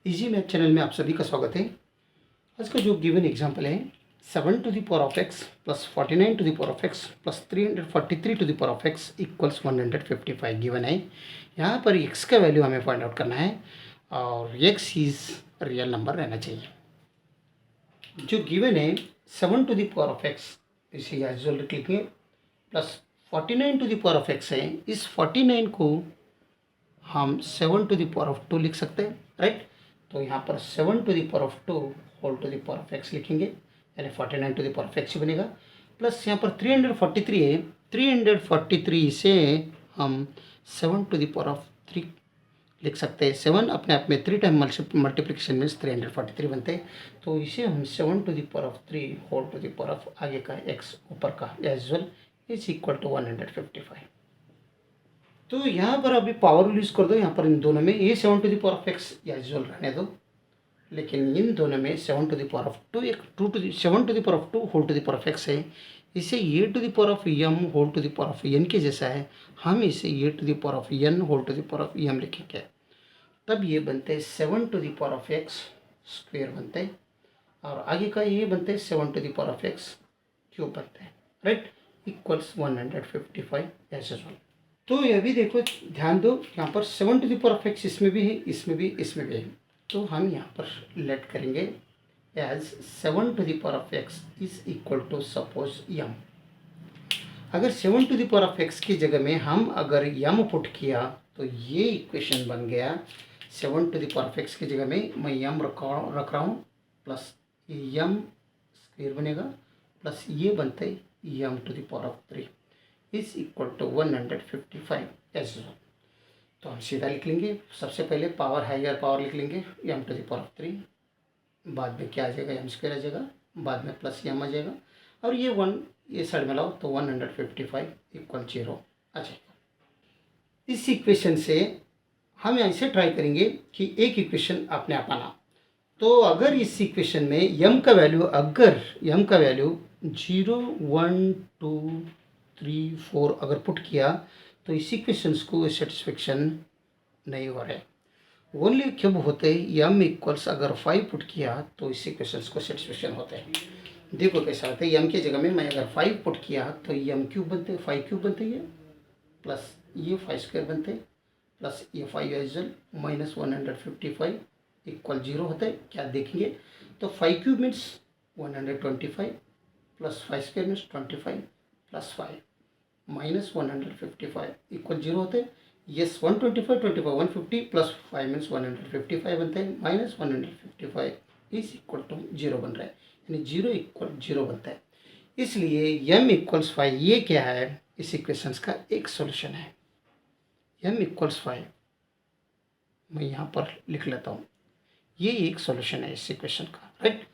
Easy math channel में आप सभी का स्वागत है। आज का जो गिवन एग्जांपल है 7 to the power of x plus 49 to the power of x plus 343 to the power of x equals 155 given है। यहाँ पर एक्स का वैल्यू हमें फाइंड आउट करना है और एक्स इज रियल नंबर रहना चाहिए। जो गिवन है 7 to the power of x इसे एज यूजुअल लिख लेंगे plus 49 to the power of x है। इस 49 को हम 7 टू द पावर ऑफ 2 लिख सकते हैं, राइट। तो यहाँ पर 7 to the power of 2 whole to the power of X लिखेंगे, यानी 49 to the power of X ही बनेगा। प्लस यहाँ पर 343 है, 343 से हम 7 टू द पावर ऑफ 3 लिख सकते हैं। 7 अपने आप में 3 टाइम मल्टीप्लिकेशन मीन्स 343 बनते हैं। तो इसे हम 7 to the power of 3 whole to the power of आगे का एक्स ऊपर का as well is equal to 155। तो यहाँ पर अभी पावर यूज़ कर दो। यहाँ पर इन दोनों में ये 7 to the power of x usual रहने दो, लेकिन इन दोनों में 7 टू द पावर ऑफ 2 एक 7 to the power of 2 whole to the power of x है। इसे A to the power of M whole to the power of N के जैसा है। हम इसे A to the power of N whole to the power of M लिखेंगे, तब ये बनते हैं 7 to the power of X square बनते हैं, और आगे का ये बनते हैं 7 to the power of x cube बनते हैं, राइट, इक्वल्स 155 एज यूजुअल। तो ये भी देखो, ध्यान दो, यहाँ पर 7 to the power of x इसमें भी है, इसमें भी, इसमें भी है। तो हम यहाँ पर लेट करेंगे as 7 to the power of X is equal to suppose Y. अगर 7 to the power of X की जगह में हम अगर यम पुट किया तो ये इक्वेशन बन गया। 7 to the power of X की जगह में मैं यम रख रहा हूँ, प्लस यम स्क्वेयर बनेगा, प्लस ये बनता है Y to the power of 3 is equal to 155 as usual. तो हम सीधा लिख लेंगे, सबसे पहले पावर हायर पावर लिख लेंगे m to the power of 3, बाद में क्या आ जाएगा एम स्क्वायर आ जाएगा, बाद में प्लस एम आ जाएगा, और ये 1 ये साइड में लाओ तो 155 इक्वल 0 आ जाएगा। इस इक्वेशन से हम ऐसे ट्राई करेंगे कि एक इक्वेशन अपने आप आना। तो अगर इस इक्वेशन में एम का वैल्यू, अगर एम का वैल्यू 0 1 2 3 4 अगर पुट किया तो इस इक्वेशंस को सेटिस्फेक्शन नहीं हो रहा है। ओनली कब होते हैं एम इक्वल्स अगर 5 पुट किया तो इस इक्वेशंस को सेटिस्फेक्शन होता है। देखो कैसा होता है, एम की जगह में मैं अगर 5 पुट किया तो एम क्यूब बनते हैं, 5 क्यूब बनते हैं, प्लस ये 5 स्क्वायर बनते हैं, प्लस ये 5 एजल माइनस 155 इक्वल 0 होता है। क्या देखेंगे तो 5 cube means 125 plus 5 square means 25 plus 5 minus 155 equal 0 होते हैं। यस 125 25 150 प्लस 5 मीन्स 155 बनते हैं, माइनस 155 इज इक्वल टू 0 बन रहा है, यानी 0 इक्वल 0 बनता है। इसलिए m इक्वल्स 5 ये क्या है, इस इक्वेशंस का एक सॉल्यूशन है। m इक्वल्स 5 मैं यहाँ पर लिख लेता हूँ, ये एक सॉल्यूशन है इस इक्वेशन का, राइट।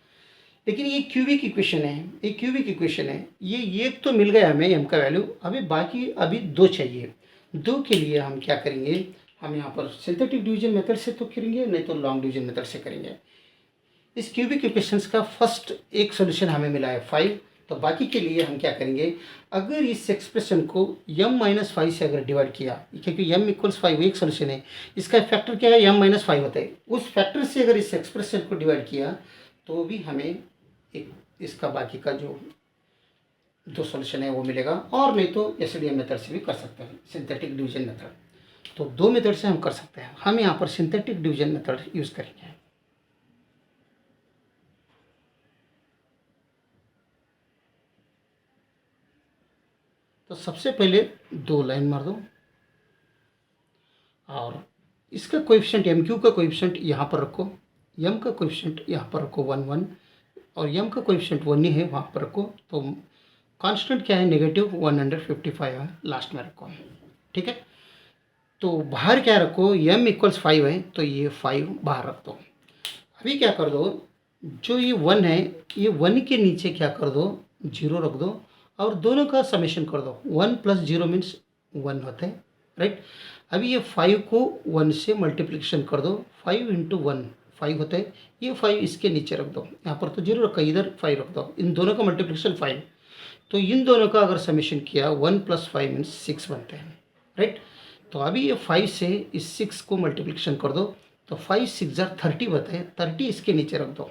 लेकिन ये क्यूबिक इक्वेशन है, ये क्यूबिक इक्वेशन है, ये एक तो मिल गया हमें एम का वैल्यू, अभी बाकी अभी 2 चाहिए। 2 के लिए हम क्या करेंगे, हम यहाँ पर सिंथेटिक डिवीजन मेथड से तो करेंगे, नहीं तो लॉन्ग डिवीजन मेथड से करेंगे। इस क्यूबिक इक्वेशंस का फर्स्ट एक सोल्यूशन हमें मिला है 5, तो बाकी के लिए हम क्या करेंगे, अगर इस एक्सप्रेशन को m-5 से अगर डिवाइड किया, क्योंकि m इक्वल्स 5 एक सोल्यूशन है, इसका फैक्टर क्या है m-5 होता है, उस फैक्टर से अगर इस एक्सप्रेशन को डिवाइड किया तो भी हमें एक इसका बाकी का जो 2 सॉल्यूशन है वो मिलेगा। और नहीं तो एसडीएम मेथड से भी कर सकते हैं, सिंथेटिक डिवीजन मेथड। तो 2 मेथड से हम कर सकते हैं। हम यहाँ पर सिंथेटिक डिवीजन मेथड यूज़ करेंगे। तो सबसे पहले 2 लाइन मार दो, और इसका कोएफिशिएंट एम क्यू का कोएफिशिएंट यहाँ पर रखो, एम का कोएफिशिएंट यहाँ पर रखो 1 1, और एम का कोएफिशिएंट 1 ही है वहाँ पर रखो। तो कांस्टेंट क्या है, नेगेटिव 155 है, लास्ट में रखो, ठीक है। तो बाहर क्या रखो, m इक्वल्स 5 है तो ये 5 बाहर रख दो। अभी क्या कर दो, जो ये 1 है ये 1 के नीचे क्या कर दो 0 रख दो, और दोनों का समेशन कर दो। 1 प्लस 0 मीन्स 1 होता है, राइट। अभी ये 5 को 1 से मल्टीप्लिकेशन कर दो, 5 इंटू 1 5 होता है, ये 5 इसके नीचे रख दो, यहाँ पर तो 0 रखा, इधर 5 रख दो, इन दोनों का मल्टीप्लिकेशन 5, तो इन दोनों का अगर समेशन किया 1 प्लस 5 मीन्स 6 बनते हैं, राइट। तो अभी ये 5 से इस 6 को मल्टीप्लिकेशन कर दो, तो 5 6 जार 30 बनता है, 30 इसके नीचे रख दो,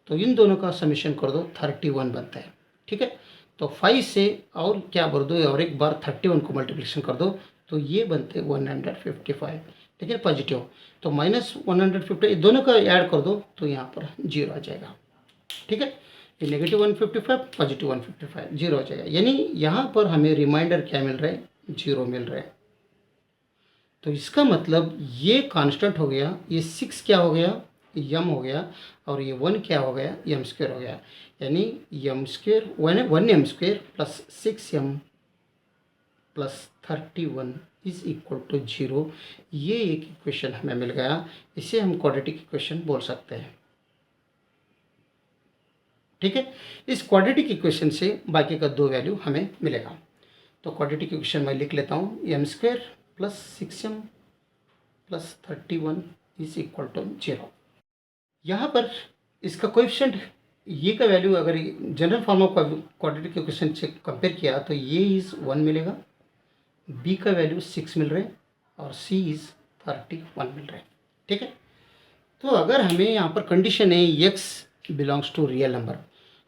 तो इन दोनों का समीशन कर दो, 31 बनता है। ठीक है, तो 5 से और क्या भर दो और एक बार 31 को मल्टीप्लिकेशन कर दो, तो ये बनते 155, ठीक है, पॉजिटिव। तो -150 दोनों का ऐड कर दो तो यहाँ पर 0 आ जाएगा। ठीक है, ये -155 पॉजिटिव 155 0 हो जाएगा, यानी यहाँ पर हमें रिमाइंडर क्या मिल रहा है, 0 मिल रहा है। तो इसका मतलब ये कांस्टेंट हो गया, ये 6 क्या हो गया, यम हो गया, और ये 1 क्या हो गया, यम स्क्वायर हो गया। यानी m square 1 m square plus 6 m plus 31 is equal to 0। ये एक इक्वेशन हमें मिल गया, इसे हम क्वाड्रेटिक इक्वेशन बोल सकते हैं। ठीक है, इस क्वाड्रेटिक इक्वेशन से बाकी का 2 वैल्यू हमें मिलेगा। तो क्वाड्रेटिक इक्वेशन मैं लिख लेता हूँ, m square plus 6m plus 31 is equal to 0। यहाँ पर इसका कोएफिशिएंट ये का वैल्यू अगर general form of quadratic equation से कंपेयर किया तो ये इज़ 1 मिलेगा, बी का वैल्यू 6 मिल रहा है और सी इज़ 31 मिल रहा है। ठीक है, तो अगर हमें यहाँ पर कंडीशन है x belongs to real number,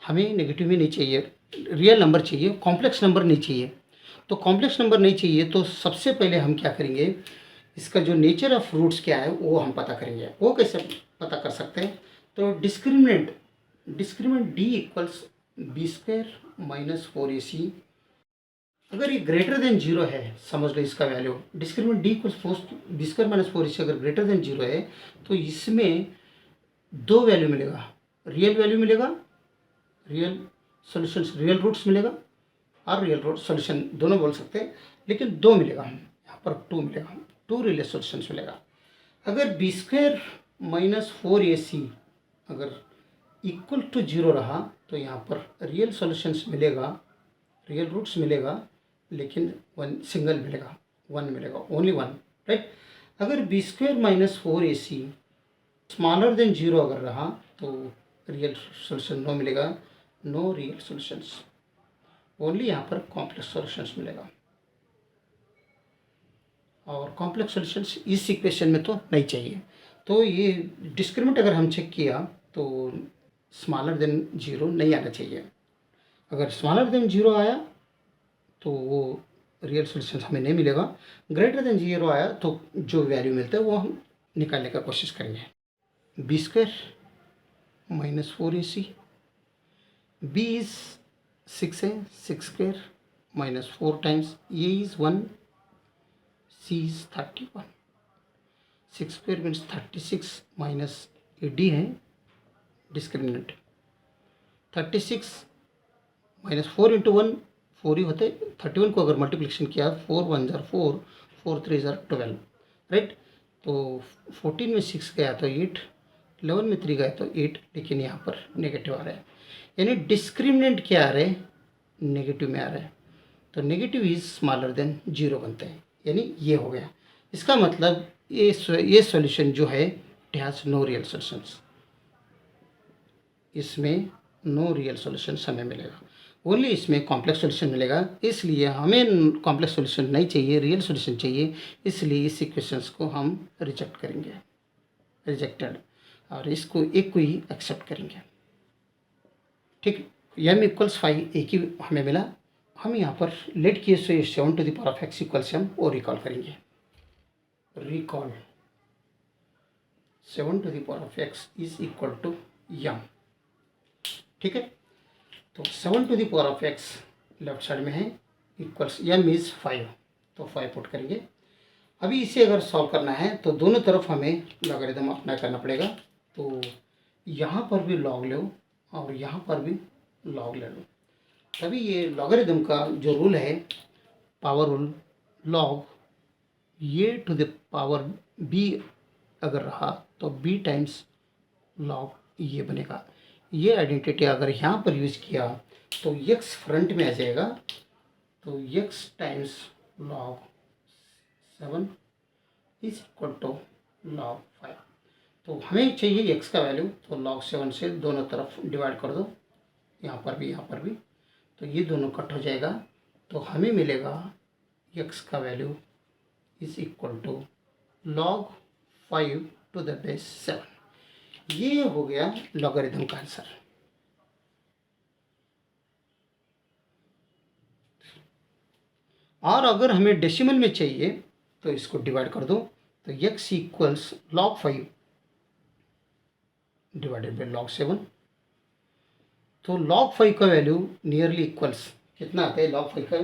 हमें नेगेटिव भी नहीं चाहिए, रियल नंबर चाहिए, कॉम्प्लेक्स नंबर नहीं चाहिए। तो कॉम्प्लेक्स नंबर नहीं चाहिए तो सबसे पहले हम क्या करेंगे, इसका जो नेचर ऑफ रूट्स क्या है वो हम पता करेंगे। वो कैसे पता कर सकते हैं, तो discriminant d equals b square minus 4ac। अगर ये ग्रेटर देन 0 है, समझ लो इसका value discriminant d equals b square minus 4ac अगर ग्रेटर देन 0 है तो इसमें 2 वैल्यू मिलेगा, रियल वैल्यू मिलेगा, रियल सॉल्यूशंस, रियल रूट्स मिलेगा और रियल रूट सॉल्यूशन दोनों बोल सकते हैं, लेकिन 2 मिलेगा, हम यहाँ पर 2 मिलेगा, 2 रियल सॉल्यूशंस मिलेगा। अगर बी स्क्वायर माइनस 4ac अगर इक्वल टू 0 रहा तो यहाँ पर रियल सॉल्यूशंस मिलेगा, रियल रूट्स मिलेगा, लेकिन 1 सिंगल मिलेगा, 1 मिलेगा, ओनली 1, राइट। अगर b square minus 4ac smaller than 0 अगर रहा तो रियल सॉल्यूशन नो मिलेगा, नो रियल सॉल्यूशंस, ओनली यहाँ पर कॉम्प्लेक्स सॉल्यूशंस मिलेगा। और कॉम्प्लेक्स सॉल्यूशंस इस इक्वेशन में तो नहीं चाहिए। तो ये डिस्क्रिमिनेंट अगर हम चेक किया तो स्मॉलर देन 0 नहीं आना चाहिए। अगर स्मॉलर देन 0 आया तो वो रियल सॉल्यूशन हमें नहीं मिलेगा, ग्रेटर देन 0 आया तो जो वैल्यू मिलता है वो हम निकालने का कोशिश करेंगे। B square minus 4ac, b is 6 है, 6 square minus 4 times a is 1, c is 31, 6 square means 36 minus a d है डिस्क्रिमिनेंट, 36 माइनस 4 इंटू 1 4 ही होता है, 31 को अगर मल्टीप्लिकेशन किया 4 1 जार 4, 4 3 जार 12, राइट। तो 14 में 6 गया तो 8, 11 में 3 गया तो 8, लेकिन यहाँ पर नेगेटिव आ रहा है, यानी डिस्क्रिमिनेंट क्या आ रहा है, नेगेटिव में आ रहा है। तो नेगेटिव इज स्मॉलर देन 0 बनता है, यानी ये हो गया। इसका मतलब ये सॉल्यूशन जो है it has no real solutions, इसमें नो रियल सॉल्यूशन हमें मिलेगा, ओनली इसमें कॉम्प्लेक्स सॉल्यूशन मिलेगा। इसलिए हमें कॉम्प्लेक्स सॉल्यूशन नहीं चाहिए, रियल सॉल्यूशन चाहिए, इसलिए इस इक्वेशंस को हम रिजेक्ट करेंगे, रिजेक्टेड, और इसको एक को ही एक्सेप्ट करेंगे। ठीक, m इक्वल्स 5 एक ही हमें मिला। हम यहाँ पर लेट किए से 7 to the power of x equals हम वो रिकॉल करेंगे, recall 7 to the power of x is equal to m। ठीक है, तो 7 to the power of x left side में है, इक्वल्स m इज़ 5, तो 5 पुट करेंगे। अभी इसे अगर सॉल्व करना है तो दोनों तरफ हमें लॉगरिथम अप्लाई करना पड़ेगा। तो यहाँ पर भी लॉग लो और यहाँ पर भी लॉग ले लो, तभी ये लॉगरिथम का जो रूल है, पावर रूल, लॉग ये टू द पावर b अगर रहा तो b टाइम्स लॉग ये बनेगा। ये आइडेंटिटी अगर यहाँ पर यूज़ किया तो x फ्रंट में आ जाएगा, तो x times log 7 is equal to log 5। तो हमें चाहिए x का वैल्यू, तो log 7 से दोनों तरफ डिवाइड कर दो, यहाँ पर भी यहाँ पर भी, तो ये दोनों कट हो जाएगा। तो हमें मिलेगा x का वैल्यू is equal to log 5 to the base 7। ये हो गया लॉगरिथम का आंसर। और अगर हमें डेसिमल में चाहिए तो इसको डिवाइड कर दो, तो x equals log 5 divided by log 7। तो log 5 का वैल्यू नियरली इक्वल्स कितना आता है? log 5 का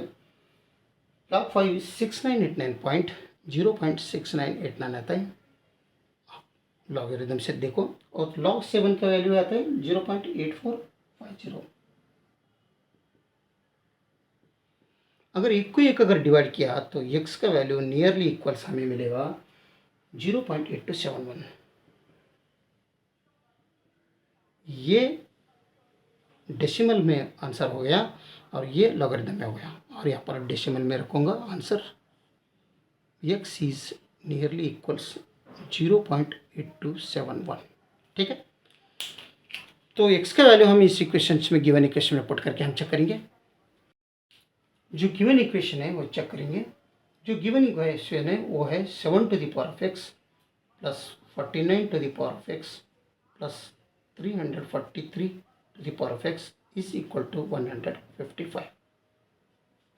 log 5 इज 6989.06989 आता है लॉगरिथम से देखो। और log 7 का वैल्यू आता है 0.8450। अगर एक को एक अगर डिवाइड किया तो x का वैल्यू नियरली इक्वल्स हमें मिलेगा 0.8271। ये डेसिमल में आंसर हो गया और ये लॉगरिथम में हो गया। और यहाँ पर डेसिमल में रखूँगा answer x is nearly equals 0.8271। ठीक है, तो x का वैल्यू हम इस इक्वेशन में गिवन इक्वेशन में पुट करके हम चेक करेंगे। जो गिवन इक्वेशन है वो चेक करेंगे। जो गिवन इक्वेशन है वो है 7 to the power of x plus 49 to the power of x plus 343 to the power of x is equal to 155।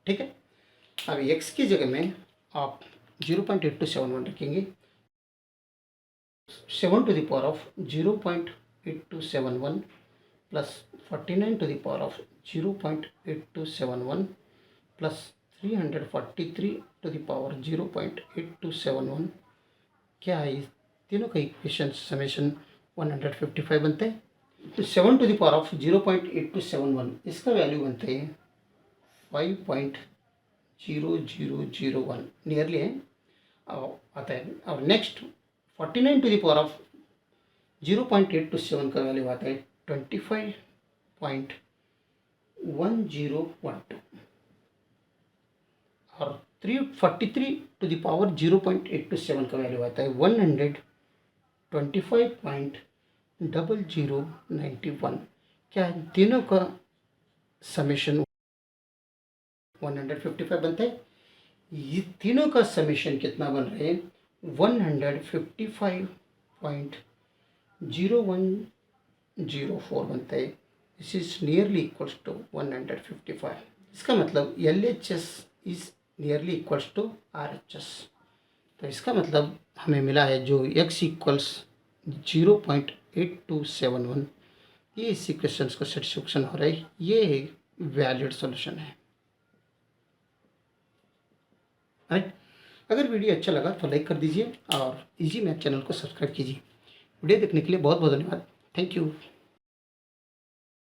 ठीक है, अब x की जगह में आप 0.8271 रखेंगे। 7 to the power of 0.8271 plus 49 to the power of 0.8271 plus 343 to the power 0.8271, क्या है? तीनों का इक्वेशन समेशन 155 बनते हैं। तो 7 टू द पावर ऑफ 0.8271 इसका वैल्यू बनते हैं 5.0001 नियरली है आता है। और next 49 to the power of 0.827 का वैल्यू आता है 25.1012। और 343 टू द पावर 0.827 का वैल्यू आता है 125.0091। क्या है? तीनों का समेशन 155 बनता है। ये तीनों का समेशन कितना बन रहे हैं? 155.0104 बनता है। This is nearly equals to 155। इसका मतलब LHS is nearly equals to RHS। तो इसका मतलब हमें मिला है जो x इक्वल्स 0.8271, ये इस इक्वेशन का सेटिस्फेक्शन हो रहा है। ये वैलिड सॉल्यूशन है। राइट, अगर वीडियो अच्छा लगा तो लाइक कर दीजिए और इजी मैथ चैनल को सब्सक्राइब कीजिए। वीडियो देखने के लिए बहुत बहुत धन्यवाद। Thank you.